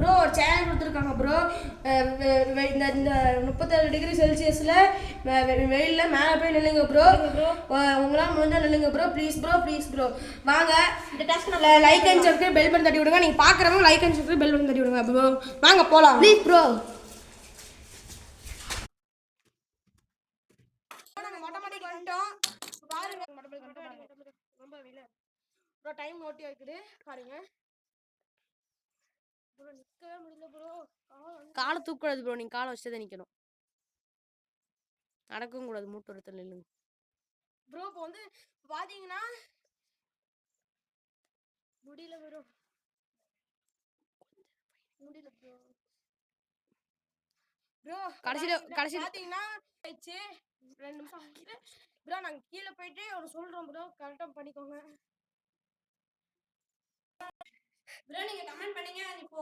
Bro ஒரு channel கொடுத்துருக்காங்க bro. இந்த 37 டிகிரி செல்சியஸில் வெயிலில் மேலே போய் நில்லுங்க ப்ரோ. உங்களால் முடிஞ்சால் நில்லுங்க ப்ரோ. ப்ளீஸ் ப்ரோ வாங்க. இந்த task like and subscribe bell பண்ணி தட்டி விடுங்க. நீங்கள் பார்க்குறவங்க லைக் அண்ட் சப்ஸ்கிரைப் பெல் பண்ணி தட்டி விடுங்க ப்ரோ. வாங்க போகலாம் ப்ளீஸ் ப்ரோ. நாங்கள் மொட்டை மாடிக்கு வந்துட்டோம் பாருங்க. ரொம்ப வெயில் ப்ரோ. டைம் ஓட்டி வைக்குது பாருங்க. ப்ரோ நிற்கவே முடியல ப்ரோ. காலை தூக்கூடாது ப்ரோ. நீங்கள் காலை வச்சுதான் நிற்கணும். நடக்கவும் கூடாது. மூட்டு ஒருத்தர் இல்லைங்க ப்ரோ. இப்போ வந்து பார்த்தீங்கன்னா முடியல ப்ரோ. முடியல ப்ரோ. ப்ரோ கடைசியில் பார்த்தீங்கன்னா ஆயிடுச்சு 2 நிமிஷம் ஆகிட்டு ப்ரோ. நாங்கள் கீழே போயிட்டு ஒரு சொல்கிறோம் ப்ரோ. கரெக்டாக பண்ணிக்கோங்க ப்ரோ. நீங்கள் கமெண்ட் பண்ணீங்க இப்போ